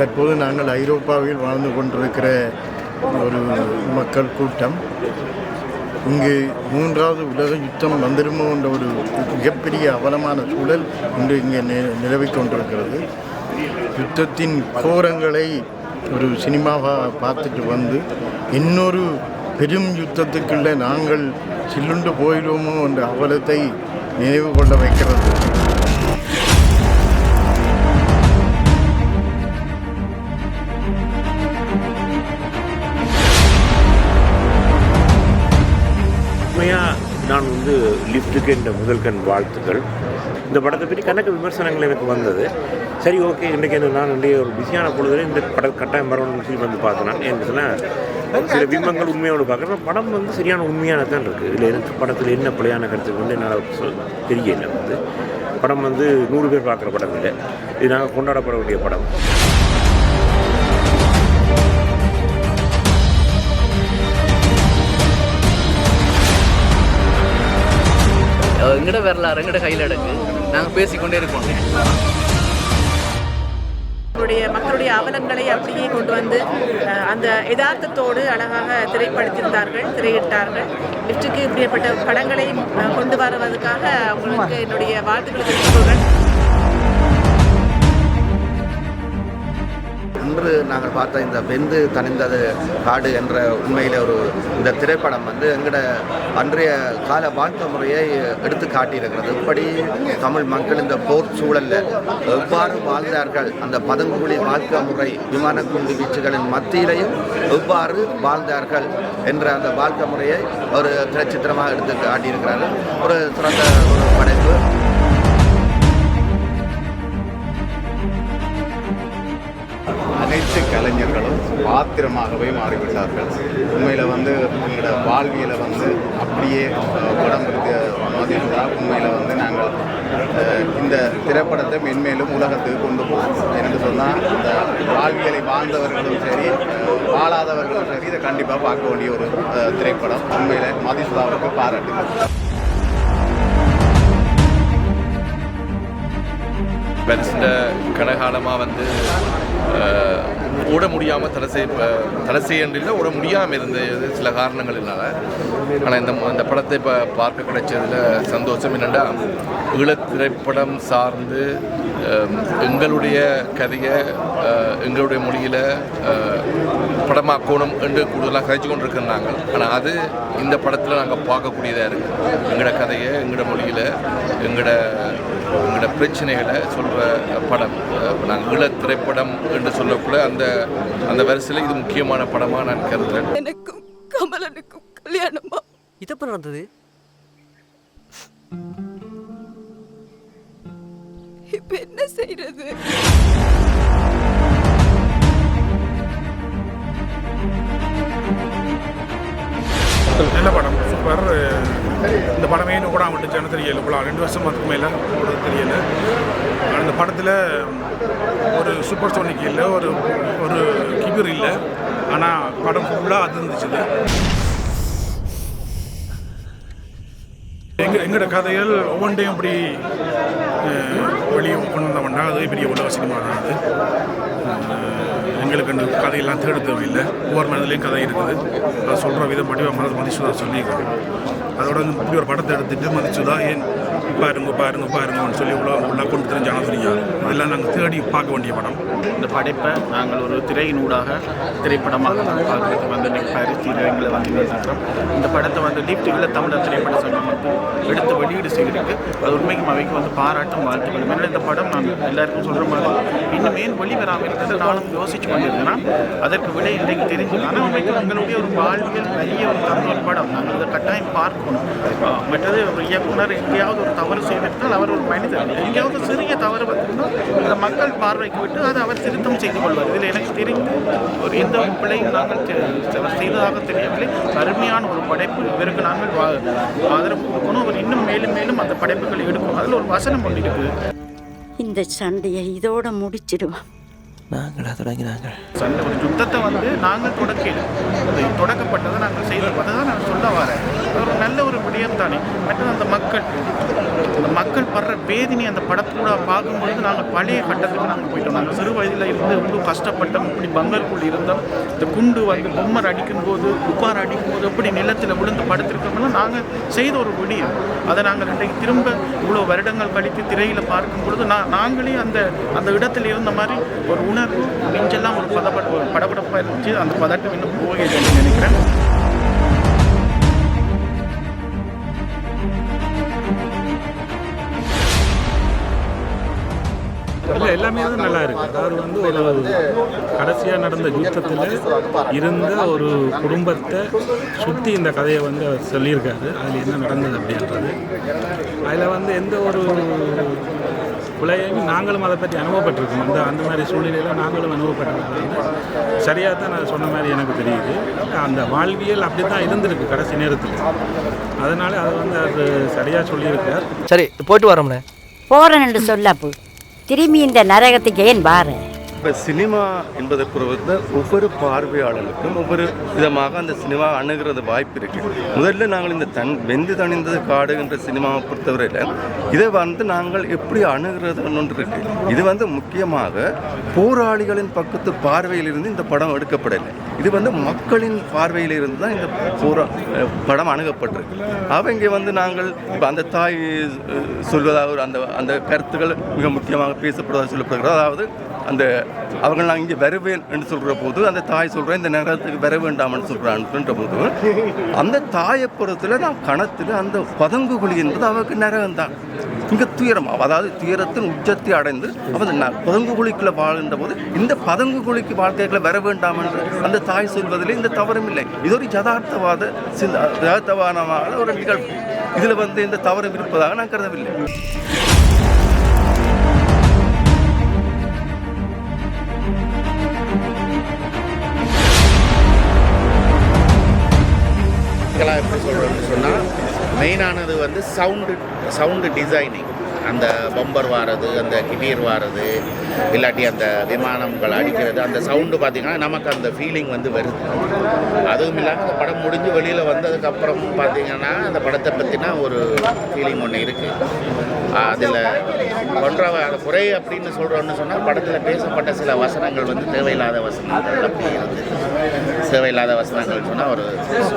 தற்போது நாங்கள் ஐரோப்பாவில் வாழ்ந்து கொண்டிருக்கிற ஒரு மக்கள் கூட்டம். இங்கு மூன்றாவது உலக யுத்தம் வந்துடுமோ என்ற ஒரு மிகப்பெரிய அவலமான சூழல் இன்று இங்கே நிலவிக் கொண்டிருக்கிறது. யுத்தத்தின் கோரங்களை ஒரு சினிமாவாக பார்த்துட்டு வந்து இன்னொரு பெரும் யுத்தத்துக்குள்ள நாங்கள் சில்லுண்டு போயிடுவோமோ என்ற அவலத்தை நினைவு கொள்ள வைக்கிறது. நான் லிஃப்ட்டுக்கு என்ற முதல் கண் வாழ்த்துக்கள். இந்த படத்தை பற்றி கணக்கு விமர்சனங்கள் எனக்கு வந்தது. சரி, ஓகே, இன்றைக்கி நான் ஒரு பிஸியான பொழுதுல இந்த படம் கட்டாயம் வரணும்னு சொல்லி பார்த்தேன். என்று சொன்னால் சில பிம்பங்கள் உண்மையோடு பார்க்குறேன். படம் சரியான உண்மையானதான் இருக்குது. இதில் எனக்கு படத்தில் என்ன பிழையான கருத்து என்னால் தெரியல. படம் 100 பேர் பார்க்குற படம் இல்லை. இது நாங்கள் கொண்டாடப்பட வேண்டிய படம். எங்கட வரலாறு எங்கட கையில் எடுக்கு நாங்கள் பேசிக்கொண்டே இருக்கோம். மக்களுடைய அவலங்களை அப்படியே கொண்டு வந்து அந்த யதார்த்தத்தோடு அழகாக திரையிட்டார்கள். லிஃப்ட்டுக்கு இப்படிப்பட்ட படங்களை கொண்டு வருவதற்காக அவங்களுக்கு என்னுடைய வாழ்த்துக்களை தெரிவித்துக்கொள்கிறேன். இன்று நாங்கள் பார்த்த இந்த வெந்து தணிந்தது காடு என்ற உண்மையில் இந்த திரைப்படம் எங்களோட அன்றைய கால வாழ்க்கை முறையை எடுத்து காட்டியிருக்கிறது. இப்படி தமிழ் மக்கள் இந்த போர் சூழலில் எவ்வாறு வாழ்ந்தார்கள், அந்த பதங்குழி வாழ்க்கை முறை, விமான குண்டு வீச்சுகளின் மத்தியிலையும் எவ்வாறு வாழ்ந்தார்கள் என்ற அந்த வாழ்க்கை முறையை ஒரு திரைச்சித்திரமாக எடுத்து காட்டியிருக்கிறார்கள். ஒரு சிறந்த ஒரு படைப்பு. அனைத்து கலைஞர்களும் பாத்திரமாகவே மாறிவிட்டார்கள். உண்மையில் எங்களோட வாழ்வியலை அப்படியே படம் எடுத்த மாதிரி இருந்தால் உண்மையில் நாங்கள் இந்த திரைப்படத்தை மென்மேலும் உலகத்துக்கு கொண்டு போவோம். என்று சொன்னால் இந்த வாழ்வியலை வாழ்ந்தவர்களும் சரி வாழாதவர்களும் சரி இதை கண்டிப்பாக பார்க்க வேண்டிய ஒரு திரைப்படம். உண்மையில் மதிசுதாவுக்கு பாராட்டுகள். பென்ஸ்ட கனகாலமாக ஓட முடியாமல் தடை செய்யல ஓட முடியாமல் இருந்தது சில காரணங்களினால. ஆனால் இந்த படத்தை இப்போ பார்க்க கிடைச்சதில் சந்தோஷம். என்னென்னா ஈழத் திரைப்படம் சார்ந்து எங்களுடைய கதையை எங்களுடைய மொழியில் படமாக்கணும் என்று கூடுதலாக கதைச்சு கொண்டு இருக்கிறாங்க. ஆனால் அது இந்த படத்தில் நாங்கள் பார்க்கக்கூடியதாக இருக்குது. எங்களோட கதையை எங்களோட மொழியில் எங்களோட பிரச்சனைகளை சொல்கிற படம். நாங்கள் ஈழத் திரைப்படம் என்று சொல்லக்கூட அந்த வரிசையில் இது முக்கியமான படமாக நான் கருதுறேன். எனக்கும் கமலனுக்கும் கல்யாணமா? இதப்ப நடந்தது. இப்ப என்ன செய்யறது? நல்ல படம், சூப்பர். இந்த படமே இன்னும் கூட விட்டுச்சான்னு தெரியல. இவ்வளோ 2 வருஷத்துக்கு மேலே தெரியல. அந்த படத்தில் ஒரு சூப்பர் சோனிக் இல்லை, ஒரு கிபிர் இல்லை. ஆனால் படம் ஃபுல்லாக அது இருந்துச்சு. எங்களோட கதைகள் ஒவ்வொன்றையும் இப்படி வெளியே கொண்டு வந்தோம்னா அது பெரிய உலக சினிமா தான். அது எங்களுக்கு அந்த கதையெல்லாம் தேட தேவையில்லை. ஒவ்வொரு மனதிலையும் கதை இருக்குது. அது சொல்கிற விதம் மட்டும் மதிச்சுதா சொல்லியிருக்காங்க. அதோட இப்படி ஒரு படத்தை எடுத்துகிட்டு மதிச்சுதா ஏன் பாருங்கன்னு சொல்லி உள்ள கொண்டு தெரிஞ்சாங்க தெரியாது. அதெல்லாம் நாங்கள் தேடி பார்க்க வேண்டிய படம். இந்த படைப்பை நாங்கள் ஒரு திரையினூடாக திரைப்படமாக நாங்கள் பார்க்குறதுக்கு பாரிஸ் திரையங்களை நிறுத்துகிறோம். இந்த படத்தை லிஃப்ட்டுகளில் தமிழர் திரைப்பட சங்கம் எடுத்து வெளியீடு செய்கிறது. அது உண்மைக்கும் அவைக்கு பாராட்டும் வாழ்த்துக்கள். ஏன்னா இந்த படம் நான் எல்லாருக்கும் சொல்கிற மாதிரி இன்னும் ஏன் வெளிவராமல் இருக்கிறது நானும் யோசிச்சு கொண்டிருக்கிறேன். அதற்கு விட இன்றைக்கு தெரிஞ்சு. ஆனால் உண்மைக்கு எங்களுடைய ஒரு வாழ்வியல் വലിய ஒரு தந்த படம். நாங்கள் இதை கட்டாயம் பார்க்கணும். மற்றது ஒரு இயக்குனர் எங்கேயாவது ஒரு தவறு செய்திருந்தால் அவர் ஒரு மனிதர். எங்கேயாவது சிறிய தவறு வந்திருந்தால் இந்த மக்கள் பார்வைக்கு விட்டு அதை அவர் திருத்தம் செய்து கொள்வார். இதில் எனக்கு தெரிந்து ஒரு எந்த பிள்ளையும் நாங்கள் செய்ததாக தெரியவில்லை. அருமையான ஒரு படைப்பு. இவருக்கு நாங்கள் ஆதரவு கொடுக்கணும். அவர் இன்னும் மேலும் மேலும் அந்த படைப்புகளை எடுக்கணும். அதில் ஒரு வசனம் ஒன்று இருக்குது. இந்த சண்டையை இதோட முடிச்சிடுவான். நாங்களா தொடங்கினாங்க. அந்த ஒரு யுத்தத்தை வந்து நாங்கள் தொடக்கல, அது தொடக்கப்பட்டதை நாங்கள் செய்தோம். அதை தான் நான் சொல்ல வரேன். அது ஒரு நல்ல ஒரு விடயம் தானே. மற்றது அந்த மக்கள் படுற வேதனை அந்த படத்தோட பார்க்கும்பொழுது நாங்கள் பழைய கட்டத்துக்கு நாங்கள் போயிட்டோம். நாங்கள் சிறு வயதில் இருந்து இவ்வளோ கஷ்டப்பட்டோம், இப்படி பங்கருக்குள் இருந்தோம். இந்த குண்டு வந்து பொம்மர் அடிக்கும்போது உப்பார் அடிக்கும்போது எப்படி நிலத்தில் விழுந்து படுத்திருக்கோம்னா நாங்கள் செய்த ஒரு விடயம். அதை நாங்கள் இன்றைக்கு திரும்ப இவ்வளோ வருடங்கள் கழித்து திரையில் பார்க்கும் பொழுது நாங்களே அந்த இடத்துல இருந்த மாதிரி ஒரு உணர்வு நெஞ்செல்லாம் ஒரு படபடப்பாக இருந்துச்சு. அந்த பதட்டம் இன்னும் போகலைன்னு நினைக்கிறேன். இல்லை, எல்லாமே வந்து நல்லா இருக்குது. அதாவது வந்து ஒரு கடைசியாக நடந்த யுத்தத்தில் இருந்த ஒரு குடும்பத்தை சுற்றி இந்த கதையை வந்து அவர் சொல்லியிருக்காரு. அதில் என்ன நடந்தது அப்படின்றது. அதில் வந்து எந்த ஒரு பிள்ளையும் நாங்களும் அதை பற்றி அனுபவப்பட்டிருக்கோம். அந்த மாதிரி சூழ்நிலையில் நாங்களும் அனுபவப்பட்டிருக்கோம். சரியாக தான் நான் சொன்ன மாதிரி எனக்கு தெரியுது. அந்த வாழ்வியல் அப்படி தான் இருந்திருக்கு கடைசி நேரத்தில். அதனால் அதை வந்து அது சரியாக சொல்லியிருக்கார். சரி, போயிட்டு வரோம்ண்ணே. போகிறேன் என்று சொல்லப்பு திரும்பி இந்த நரகத்துக்கு ஏன் வார? இப்போ சினிமா என்பதற்கு வந்து ஒவ்வொரு பார்வையாளர்களுக்கும் ஒவ்வொரு விதமாக அந்த சினிமா அணுகிறது வாய்ப்பு இருக்குது. முதல்ல நாங்கள் இந்த வெந்து தணிந்தது காடு என்ற சினிமாவை பொறுத்தவரையில் இதை வந்து நாங்கள் எப்படி அணுகிறதுன்னு ஒன்று இருக்குது. இது வந்து முக்கியமாக போராளிகளின் பக்கத்து பார்வையிலிருந்து இந்த படம் எடுக்கப்படலை. இது வந்து மக்களின் பார்வையிலிருந்து தான் இந்த படம் அணுகப்பட்டிருக்கு. அவங்க வந்து நாங்கள் இப்போ அந்த தாய் சொல்வதாக அந்த கருத்துக்கள் மிக முக்கியமாக பேசப்படுவதாக சொல்லப்படுகிறது. அதாவது அவர்கள் நான் இங்கே வருவேன் என்று சொல்கிற போது அந்த தாய் சொல்கிறேன் இந்த நகரத்துக்கு வர வேண்டாம்னு சொல்கிறான்ன்ற போது அந்த தாயை பொறுத்தில் நான் கணத்தில் அந்த பதங்கு குழி என்பது அவருக்கு நரகம்தான். இங்கே துயரம், அதாவது துயரத்தின் உச்சத்தை அடைந்து அவன் பதங்கு குழிக்குள்ளே வாழ்கின்ற போது இந்த பதங்கு குழிக்கு வாழ்க்கைகளை வர வேண்டாம் என்று அந்த தாய் சொல்வதில் இந்த தவறும் இல்லை. இது ஒரு யதார்த்தவானமான ஒரு நிகழ்வு. இதில் வந்து இந்த தவறும் இருப்பதாக நான் கருதவில்லை. எப்படி சொல்கிறோம்னு சொன்னால் மெயினானது வந்து சவுண்டு டிசைனிங். அந்த பம்பர் வாரது, அந்த கிட்டீர் வாரது, இல்லாட்டி அந்த விமானங்கள் அடிக்கிறது, அந்த சவுண்டு பார்த்திங்கன்னா நமக்கு அந்த ஃபீலிங் வந்து வருது. அதுவும் இல்லாமல் அந்த படம் முடிஞ்சு வெளியில் வந்ததுக்கப்புறம் பார்த்திங்கன்னா அந்த படத்தை பற்றினா ஒரு ஃபீலிங் ஒன்று இருக்குது. அதில் குறை அப்படின்னு சொல்கிறோன்னு சொன்னால் படத்தில் பேசப்பட்ட சில வசனங்கள் வந்து தேவையில்லாத வசனங்கள் அப்படி இருந்தது. தேவையில்லாத வசனங்கள் சொன்னால் ஒரு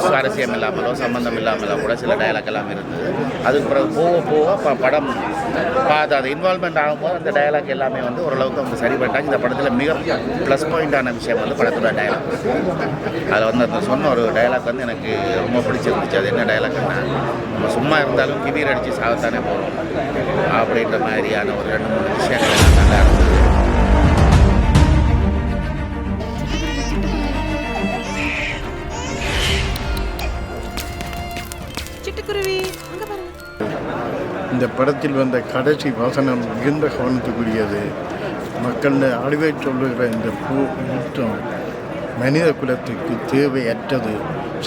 சுவாரஸ்யம் இல்லாமலோ சம்பந்தம் இல்லாமலோ கூட சில டயலாக் எல்லாம் இருந்தது. அதுக்கு பிறகு போக படம் பார்த்து அது இன்வால்மெண்ட் ஆகும்போது அந்த டயலாக் எல்லாமே வந்து ஓரளவுக்கு அவங்க சரிபட்டாங்க. இந்த படத்தில் மிக ப்ளஸ் பாயிண்டான விஷயம் வந்து படத்தோட டயலாக். அதில் வந்து அந்த சொன்ன ஒரு டயலாக் வந்து எனக்கு ரொம்ப பிடிச்சிருந்துச்சு. அது என்ன டயலாக்னா, நம்ம சும்மா இருந்தாலும் கிபீர் அடித்து சாகத்தானே போகிறோம் அப்படின்ற மாதிரியான ஒரு 2-3 விஷயங்கள் எல்லாம் நல்லா இருந்தது. இந்த படத்தில் வந்த கடைசி வசனம் மிகுந்த கவனத்துக்குரியது. மக்கள் அழிவை சொல்லுகிற இந்த யுத்தம் மனித குலத்துக்கு தேவையற்றது.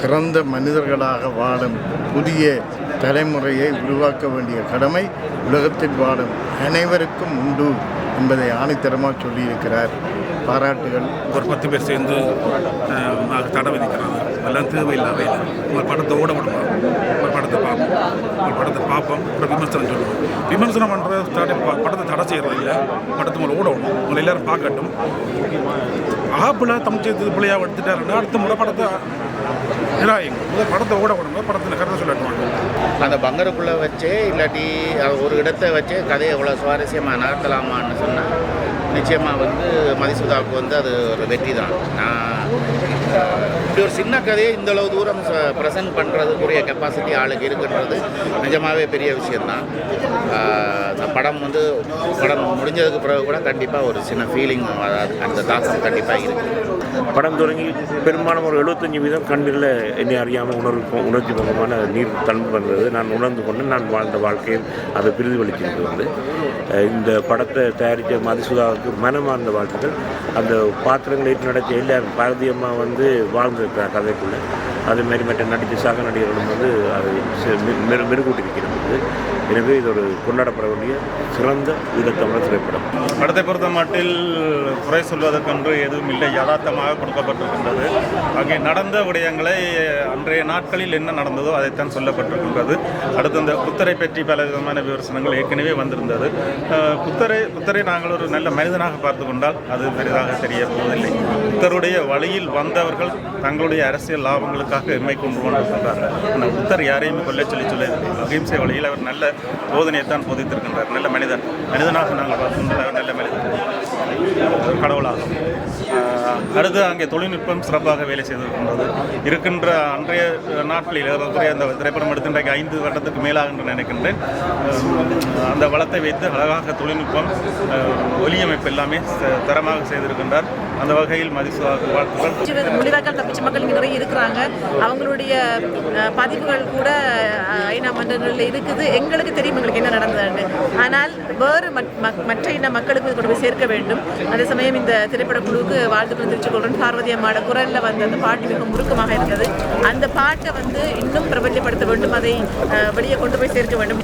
சிறந்த மனிதர்களாக வாழும் புதிய தலைமுறையை உருவாக்க வேண்டிய கடமை உலகத்தில் வாழும் அனைவருக்கும் உண்டு என்பதை ஆணித்தரமாக சொல்லியிருக்கிறார். பாராட்டுகள். ஒரு 10 பேர் சேர்ந்து தடை விதிக்கிறாங்க. எல்லாம் தேவையில்லாத ஒரு படத்தை ஓட விடுவோம், ஒரு படத்தை பார்ப்போம், அப்புறம் விமர்சனம் சொல்லுவோம். விமர்சனம் பண்ணுற படத்தை தடை செய்கிறது இல்லை, படத்தை உங்களை ஓட விடணும், உங்களை எல்லோரும் பார்க்கட்டும். ஆப்பிள தமிழ்ச்சி பிள்ளையாக எடுத்துட்டாருன்னா அடுத்த முறை படத்தை படத்தை ஓட விடுங்க, படத்தில் கருத்தை சொல்லட்டுவாங்க. அந்த பங்கருக்குள்ளே வச்சே இல்லாட்டி ஒரு இடத்தை வச்சே கதையை எவ்வளோ சுவாரஸ்யமாக நடத்தலாமான்னு சொன்னால் நிச்சயமாக வந்து மதிசுதாவுக்கு வந்து அது ஒரு வெற்றி தான். இப்படி ஒரு சின்ன கதையை இந்தளவு தூரம் ப்ரெசென்ட் பண்ணுறதுக்குரிய கெப்பாசிட்டி ஆளுக்கு இருக்குன்றது நிஜமாகவே பெரிய விஷயந்தான். அந்த படம் முடிஞ்சதுக்கு பிறகு கூட கண்டிப்பாக ஒரு சின்ன ஃபீலிங், அதாவது அந்த தாக்கம் கண்டிப்பாக இருக்குது. படம் தொடங்கி பெரும்பாலும் ஒரு 75% கண்ணில் என்னை அறியாமல் உணர்ச்சி பக்கமான நீர் தன்பு பண்ணுறது நான் உணர்ந்து கொண்டு நான் வாழ்ந்த வாழ்க்கையில் அதை பிரதிபலிக்கிறது வந்து இந்த படத்தை தயாரித்த மதிசுதாவுக்கு மனமார்ந்த வாழ்த்துக்கள். அந்த பாத்திரங்களை நடத்தி எல்லாரும் பாரதியமாக வந்து வாழ்ந்திருக்கிறார் கதைக்குள்ளே. அதேமாரி மற்ற நடித்த சக நடிகர்களும் வந்து அதை மெருகூட்டிருக்கிறோம். வந்திருக்குது. எனவே இது ஒரு கொண்டாடப்பட வேண்டிய சிறந்த ஈழத்தமிழர் திரைப்படம். படத்தை பொறுத்த மட்டில் குறை சொல்வதற்கென்று எதுவும் இல்லை, யதார்த்தமாக கொடுக்கப்பட்டிருக்கின்றது. அங்கே நடந்த விடயங்களை அன்றைய நாட்களில் என்ன நடந்ததோ அதைத்தான் சொல்லப்பட்டிருக்கின்றது. அடுத்து இந்த புத்தரை பற்றி பல விதமான விமர்சனங்கள் ஏற்கனவே வந்திருந்தது. புத்தரை நாங்கள் ஒரு நல்ல மனிதனாக பார்த்து கொண்டால் அது பெரிதாக தெரிய போவதில்லை. புத்தருடைய வழியில் வந்தவர்கள் தங்களுடைய அரசியல் லாபங்களுக்காக எம்மை கொண்டு கொண்டிருக்கின்றார்கள். ஆனால் புத்தர் யாரையுமே கொல்ல சொல்லி அகிம்சை வழியில் அவர் நல்ல போதனையைத்தான் போதித்திருக்கின்றார். நல்ல மனிதனாக நாங்கள் பார்க்கின்ற நல்ல மனிதன், கடவுளாகும். அடுத்து அங்கே தொழில்நுட்பம் சிறப்பாக வேலை செய்திருக்கின்றது. இருக்கின்ற அன்றைய நாட்களில் அந்த திரைப்படம் எடுத்து இன்றைக்கு 5 வருடத்துக்கு மேலாக என்று நினைக்கின்றேன். அந்த வளத்தை வைத்து அழகாக தொழில்நுட்பம், ஒலியமைப்பு எல்லாமே தரமாக செய்திருக்கின்றார். அந்த வகையில் வாழ்த்துக்கள். முடிவாக்கள் தப்பிச்ச மக்கள் நிறைய இருக்கிறாங்க. அவங்களுடைய பதிவுகள் கூட ஐநா மன்றங்களில் இருக்குது. எங்களுக்கு தெரியும் எங்களுக்கு என்ன நடந்ததுன்னு. ஆனால் வேறு மற்ற இன மக்களுக்கு கொண்டு போய் சேர்க்க வேண்டும். அதே சமயம் இந்த திரைப்பட குழுவுக்கு வாழ்த்துக்கள் தெரிவித்துக்கொள்கிறேன். பார்வதி அம்மாவோட குரலில் வந்து அந்த பாட்டு மிக முறுக்கமாக இருந்தது. அந்த பாட்டை வந்து இன்னும் பிரபலப்படுத்த வேண்டும், அதை வெளியே கொண்டு போய் சேர்க்க வேண்டும்.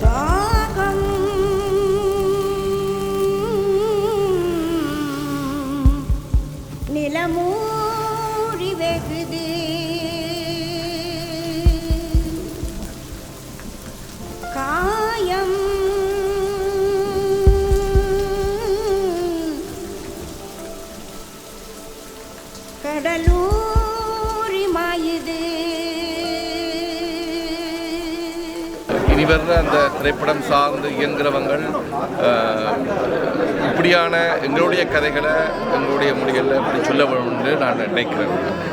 நிலமூறி வெகுது காயம் கடலூரி மாயுது. இனி வர்ற அந்த திரைப்படம் சார்ந்து இயங்குகிறவங்கள் இப்படியான எங்களுடைய கதைகளை எங்களுடைய மொழிகளில் இப்படி சொல்ல வேண்டும் என்று நான் நினைக்கிறேன்.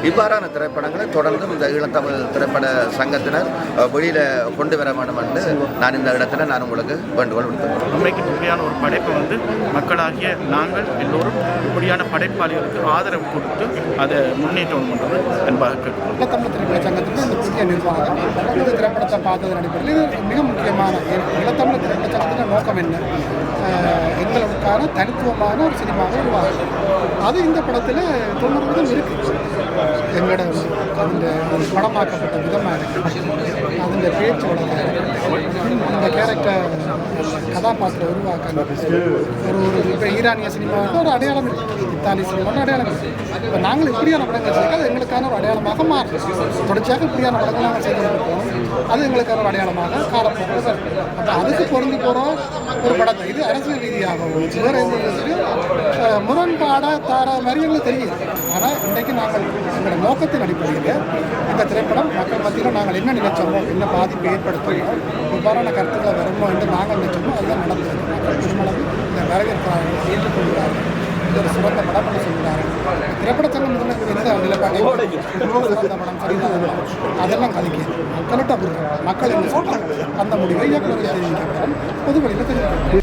இவ்வாறான திரைப்படங்களை தொடர்ந்து இந்த ஈழத்தமிழ் திரைப்பட சங்கத்தினர் வெளியில் கொண்டு வர வேண்டும் என்று நான் இந்த இடத்துல நான் உங்களுக்கு வேண்டுகோள் விடுத்தேன். உண்மைக்கு இப்படியான ஒரு படைப்பை வந்து மக்களாகிய நாங்கள் எல்லோரும் இப்படியான படைப்பாளிகளுக்கு ஆதரவு கொடுத்து அதை முன்னேற்றம் பண்ணுறது என்பதாக கேட்கிறோம். ஈழத்தமிழ் திரைப்பட சங்கத்துக்கு இந்த புதிய நிர்வாகம் இந்த திரைப்படத்தை பார்த்ததன் அடிப்படையில் இது மிக முக்கியமான ஈழத்தமிழ் திரைப்பட சங்கத்தின் நோக்கம் என்ன, எங்களுக்கான தனித்துவமான ஒரு சினிமாவை உருவாகும். அது இந்த படத்தில் 90% இருக்குது. எங்களோட அந்த ஒரு படமாக்கப்பட்ட விதமாக இருக்குது. அந்த பேச்சு அந்த கேரக்டர் கதாபாத்திர உருவாக்க ஒரு இப்போ ஈரானிய சினிமாவுக்கு ஒரு அடையாளம் இருக்குது, இத்தாலி சினிமாவோட அடையாளம் இருக்குது. இப்போ நாங்கள் இப்படியான படங்கள் செய்ய அது எங்களுக்கான ஒரு அடையாளமாக மாறும். தொடர்ச்சியாக இப்படியான படங்கள் நாங்கள் செய்திருக்கோம், அது எங்களுக்கான ஒரு அடையாளமாக காலப்போக்கு சார். அப்போ அதுக்கு பொருந்தி போகிற ஒரு படத்தை இது அரசியல் ரீதியாகவும் வேறு எந்த முரண்பாடாக தார மாதிரி எங்களுக்கு தெரியுது. ஆனால் இன்றைக்கு நாங்கள் எங்களோட நோக்கத்தின் அடிப்படையில் இந்த திரைப்படம் மக்கள் மத்தியில் நாங்கள் என்ன நினைச்சோமோ, என்ன பாதிப்பு ஏற்படுத்தணும், இவ்வாறான கருத்துக்களை வரணும் என்று நாங்கள் நினைச்சோமோ அதுதான் நடந்தது. மக்கள் பெருமளவு இந்த வரவேற்கிறார்கள், ஏற்றுக்கொள்கிறார்கள். இது ஒரு சிறந்த படம் என்று சொல்கிறார்கள். திரைப்பட சங்கம் எந்த நிலைப்பாட்டை சிறந்த படம் சரிதான் அதெல்லாம் கதைக்கிறது. மக்கள்கிட்ட மக்கள் என்ன சொல்கிறாங்க அந்த முடிவை இயக்குநர்கள் தெரிவிக்கப்படும், பொதுவெளியில் தெரிவிக்கப்படும்.